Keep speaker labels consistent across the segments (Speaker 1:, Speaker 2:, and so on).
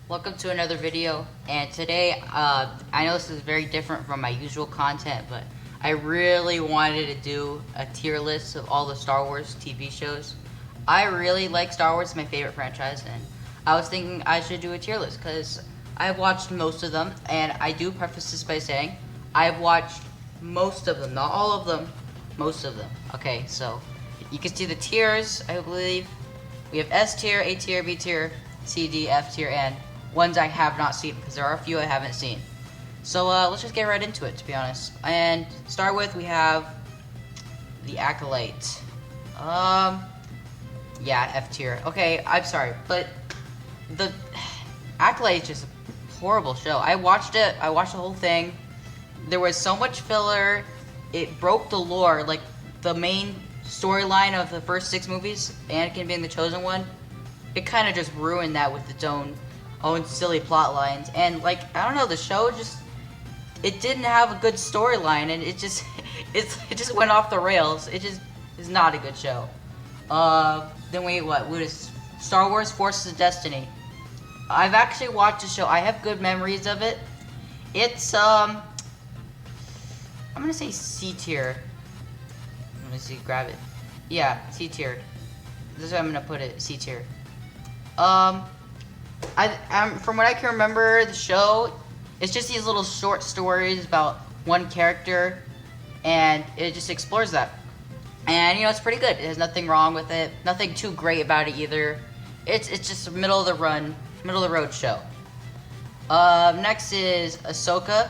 Speaker 1: Welcome to another video, and today, I know this is very different from my usual content, but I really wanted to do a tier list of all the Star Wars TV shows. I really like Star Wars, it's my favorite franchise, and I was thinking I should do a tier list, because I've watched most of them, and I do preface this by saying, I've watched most of them, not all of them, most of them. Okay, so, you can see the tiers, I believe. We have S tier, A tier, B tier, C, D, F tier, and ones I have not seen, because there are a few I haven't seen. So let's just get right into it, to be honest. And start with, we have the Acolyte. Yeah, F tier. Okay, I'm sorry, but the Acolyte is just a horrible show. I watched it. I watched the whole thing. There was so much filler. It broke the lore, like the main storyline of the first 6 movies, Anakin being the chosen one. It kind of just ruined that with its own silly plot lines, and like, I don't know, the show it didn't have a good storyline, and it just went off the rails. It just is not a good show. Then what is Star Wars Forces of Destiny? I've actually watched the show. I have good memories of it. It's I'm gonna say C tier. Let me see, grab it. Yeah, C tier. This is where I'm gonna put it, C tier. From what I can remember, the show, it's just these little short stories about one character, and it just explores that. And, it's pretty good. It has nothing wrong with it. Nothing too great about it either. It's just a middle of the road show. Next is Ahsoka.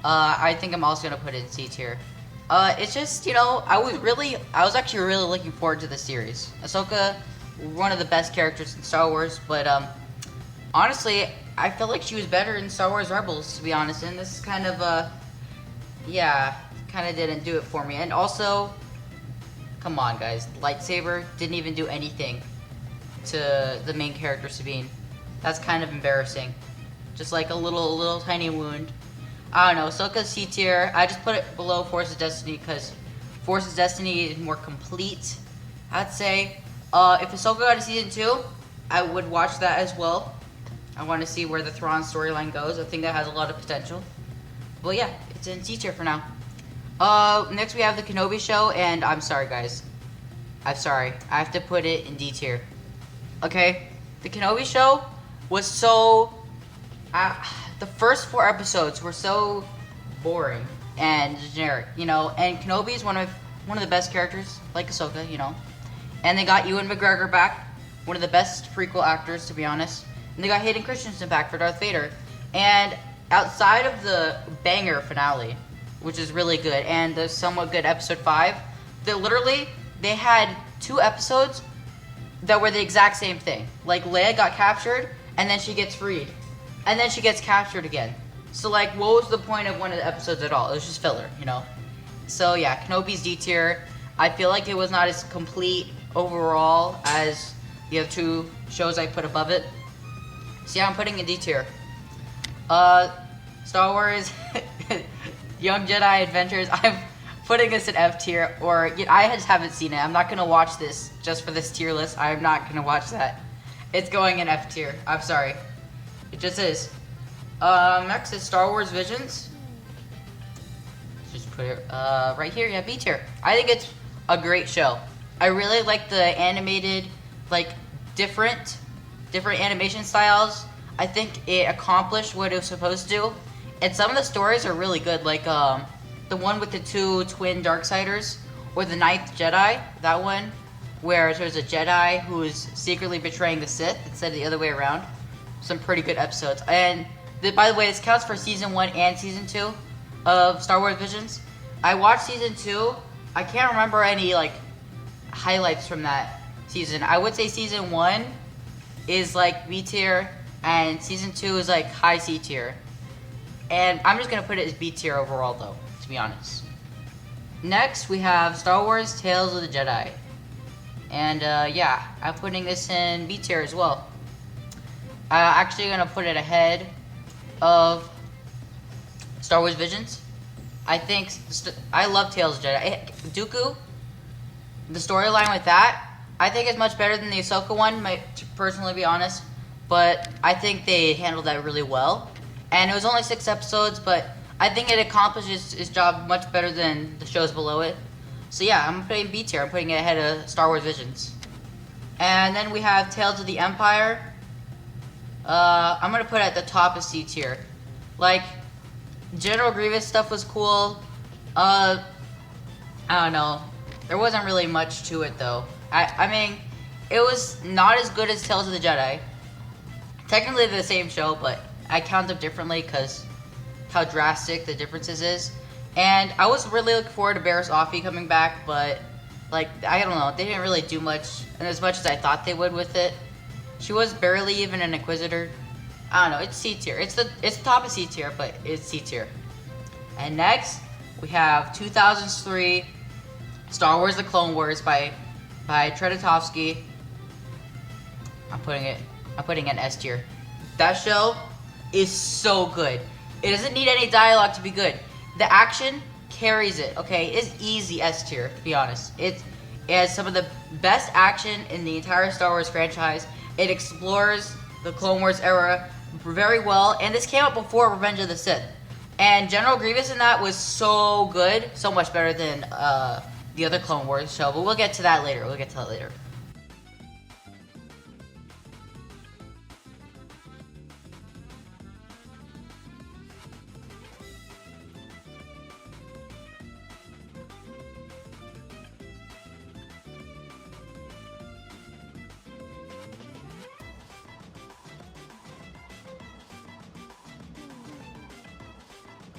Speaker 1: I think I'm also gonna put it in C tier. It's just, I was actually really looking forward to the series. Ahsoka, one of the best characters in Star Wars, but honestly, I feel like she was better in Star Wars Rebels, to be honest, and this is kind of kind of didn't do it for me. And also, come on guys, lightsaber didn't even do anything to the main character Sabine. That's kind of embarrassing. Just like a little tiny wound. I don't know, Ahsoka's C tier. I just put it below Force of Destiny because Force of Destiny is more complete, I'd say. If Ahsoka got a season 2, I would watch that as well. I want to see where the Thrawn storyline goes. I think that has a lot of potential. But yeah, it's in C tier for now. Next we have the Kenobi show, and I'm sorry guys. I'm sorry. I have to put it in D tier. Okay? The Kenobi show was so... the first 4 episodes were so boring and generic, and Kenobi is one of the best characters, like Ahsoka, And they got Ewan McGregor back, one of the best prequel actors, to be honest. And they got Hayden Christensen back for Darth Vader. And outside of the banger finale, which is really good, and the somewhat good episode 5, they had 2 episodes that were the exact same thing. Like, Leia got captured, and then she gets freed. And then she gets captured again. So, like, what was the point of one of the episodes at all? It was just filler, So, yeah, Kenobi's D tier. I feel like it was not as complete overall as the other 2 shows I put above it. So yeah, I'm putting in D tier. Star Wars Young Jedi Adventures, I'm putting this in F tier, or I just haven't seen it. I'm not gonna watch this just for this tier list. I'm not gonna watch that. It's going in F tier. I'm sorry. It just is. Next is Star Wars Visions. Just put it right here. Yeah, B tier. I think it's a great show. I really like the animated, like, different animation styles. I think it accomplished what it was supposed to do. And some of the stories are really good, like the one with the 2 twin Darksiders, or the 9th Jedi, that one, where there's a Jedi who is secretly betraying the Sith instead of the other way around. Some pretty good episodes. And by the way, this counts for season 1 and season 2 of Star Wars Visions. I watched season 2. I can't remember any like highlights from that season. I would say season 1 is like B tier, and season 2 is like high C tier. And I'm just gonna put it as B tier overall though, to be honest. Next we have Star Wars Tales of the Jedi. And yeah, I'm putting this in B tier as well. I'm actually gonna put it ahead of Star Wars Visions. I think I love Tales of the Jedi. Dooku, the storyline with that, I think is much better than the Ahsoka one, to personally be honest. but I think they handled that really well. And it was only 6 episodes, but I think it accomplishes its job much better than the shows below it. So yeah, I'm putting B tier. I'm putting it ahead of Star Wars Visions. And then we have Tales of the Empire. I'm gonna put it at the top of C tier. Like, General Grievous stuff was cool. I don't know. There wasn't really much to it though. I mean, it was not as good as Tales of the Jedi. Technically the same show, but I count them differently because how drastic the differences is. And I was really looking forward to Barriss Offee coming back, but like, I don't know, they didn't really do much, and as much as I thought they would with it. She was barely even an Inquisitor. I don't know, it's C tier. It's the top of C tier, but it's C tier. And next, we have 2003 Star Wars: The Clone Wars by Tredatovsky. I'm putting it in S tier. That show is so good. It doesn't need any dialogue to be good. The action carries it, okay? It's easy S tier, to be honest. It has some of the best action in the entire Star Wars franchise. It explores the Clone Wars era very well, and this came out before Revenge of the Sith. And General Grievous in that was so good, so much better than the other Clone Wars show, but we'll get to that later.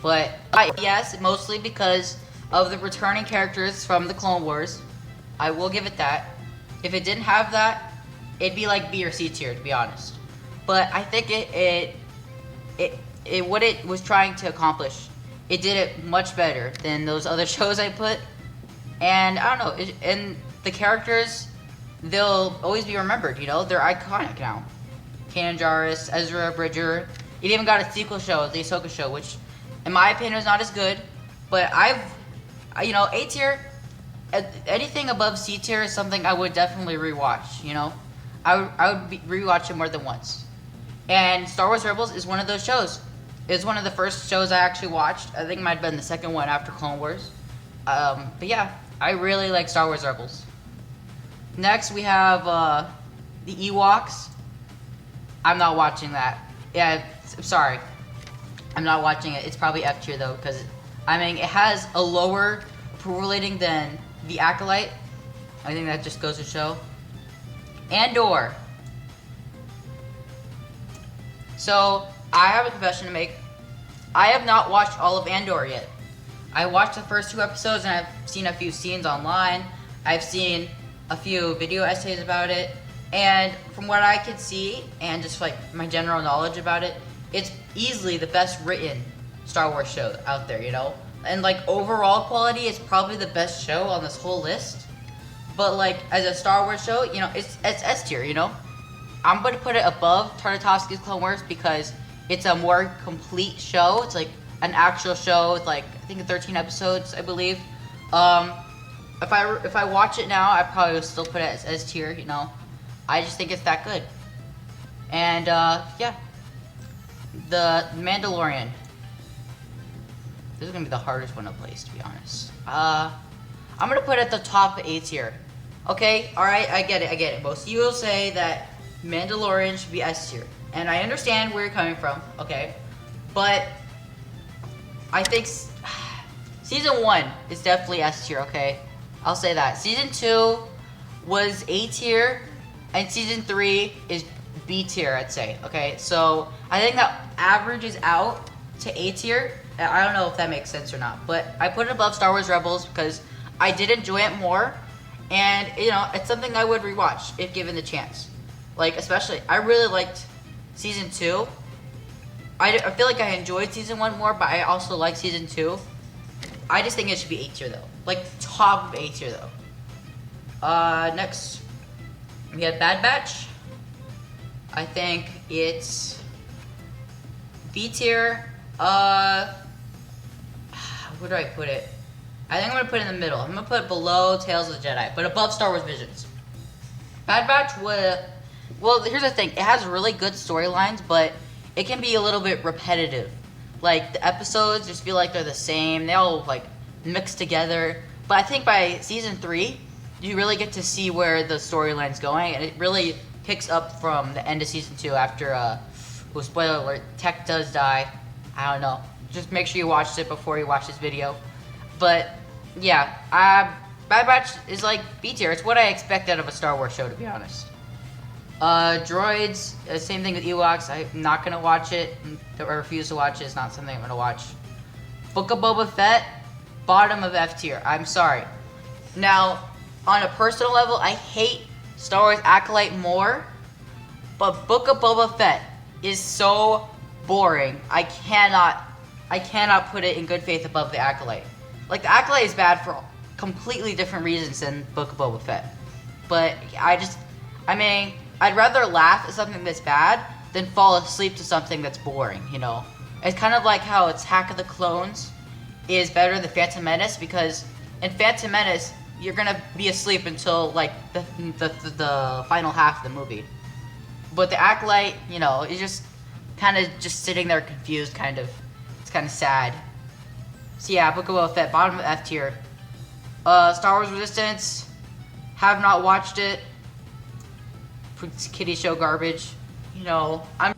Speaker 1: But yes, mostly because of the returning characters from the Clone Wars. I will give it that. If it didn't have that, it'd be like B or C tier, to be honest. But I think it what it was trying to accomplish, it did it much better than those other shows I put. And I don't know, and the characters, they'll always be remembered. You know, they're iconic now. Kanan Jarrus, Ezra Bridger. It even got a sequel show, the Ahsoka show, which, in my opinion, was not as good. But you know, A tier, anything above C tier is something I would definitely rewatch. You know, I would rewatch it more than once. And Star Wars Rebels is one of those shows. It's one of the first shows I actually watched. I think it might have been the second one after Clone Wars. But yeah, I really like Star Wars Rebels. Next, we have the Ewoks. I'm not watching that. Yeah, I'm sorry. I'm not watching it. It's probably F tier though, because I mean, it has a lower approval rating than the Acolyte. I think that just goes to show. Andor. So, I have a confession to make. I have not watched all of Andor yet. I watched the first 2 episodes and I've seen a few scenes online. I've seen a few video essays about it. And from what I could see, and just like my general knowledge about it, it's easily the best written Star Wars show out there, you know? And like overall quality, it's probably the best show on this whole list. But like as a Star Wars show, you know, it's S tier, you know? I'm going to put it above Tartakovsky's Clone Wars because it's a more complete show. It's like an actual show with like, I think 13 episodes, I believe. If I watch it now, I probably would still put it as S tier, you know? I just think it's that good. And yeah. The Mandalorian. This is gonna be the hardest one to place, to be honest. I'm gonna put it at the top A tier. Okay, alright, I get it. Most of you will say that Mandalorian should be S tier. And I understand where you're coming from, okay? But I think Season 1 is definitely S tier, okay? I'll say that. Season 2 was A tier, and Season 3 is B tier, I'd say, okay? So, I think that averages out to A tier. I don't know if that makes sense or not, but I put it above Star Wars Rebels because I did enjoy it more, and, you know, it's something I would rewatch if given the chance. Like, especially, I really liked Season 2. I feel like I enjoyed Season 1 more, but I also like Season 2. I just think it should be A tier, though. Like, top of A tier, though. Next, we have Bad Batch. I think it's B tier. Where do I put it? I think I'm gonna put it in the middle. I'm gonna put it below Tales of the Jedi, but above Star Wars Visions. Bad Batch Well, here's the thing. It has really good storylines, but it can be a little bit repetitive. Like, the episodes just feel like they're the same. They all, like, mix together. But I think by season 3, you really get to see where the storyline's going, and it really picks up from the end of season 2 after, well, spoiler alert, Tech does die. I don't know. Just make sure you watched it before you watch this video. But, yeah, Bad Batch is like B tier. It's what I expect out of a Star Wars show, to be honest. Droids, same thing with Ewoks. I'm not gonna watch it. I refuse to watch it. It's not something I'm gonna watch. Book of Boba Fett, bottom of F tier. I'm sorry. Now, on a personal level, I hate Star Wars Acolyte more, but Book of Boba Fett is so boring. I cannot put it in good faith above the Acolyte. Like, the Acolyte is bad for completely different reasons than Book of Boba Fett. But I mean, I'd rather laugh at something that's bad than fall asleep to something that's boring, you know? It's kind of like how Attack of the Clones is better than Phantom Menace, because in Phantom Menace, you're gonna be asleep until, like, the final half of the movie. But the Acolyte, you know, is just kind of just sitting there confused, kind of. It's kind of sad. So yeah, Book of Boba Fett, bottom of F tier. Star Wars Resistance, have not watched it. Kiddie show garbage. You know, I'm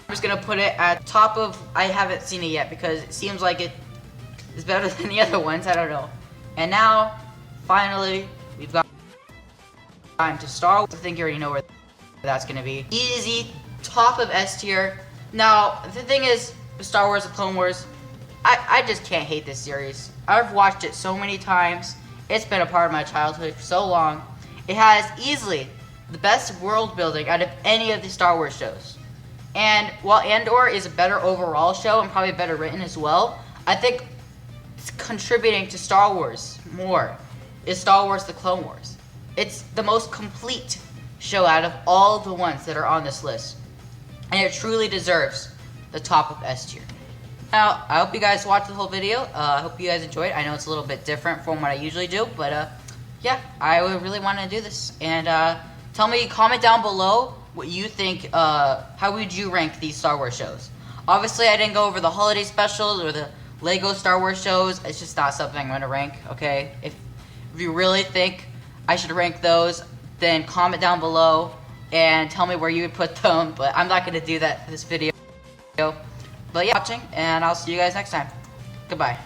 Speaker 1: just gonna put it at top of, I haven't seen it yet because it seems like it is better than the other ones, I don't know. And now, finally, we've got time to Star Wars. I think you already know where that's gonna be. Easy, top of S tier. Now, the thing is, Star Wars, The Clone Wars, I just can't hate this series. I've watched it so many times. It's been a part of my childhood for so long. It has easily the best world building out of any of the Star Wars shows. And while Andor is a better overall show and probably better written as well, I think it's contributing to Star Wars more is Star Wars The Clone Wars. It's the most complete show out of all the ones that are on this list. And it truly deserves the top of S tier. Now, I hope you guys watched the whole video. I hope you guys enjoyed it. I know it's a little bit different from what I usually do, but yeah, I would really want to do this. And comment down below what you think, how would you rank these Star Wars shows? Obviously, I didn't go over the holiday specials or the Lego Star Wars shows. It's just not something I'm going to rank, okay? If you really think I should rank those, then comment down below and tell me where you would put them. But I'm not going to do that for this video. But yeah, watching, and I'll see you guys next time. Goodbye.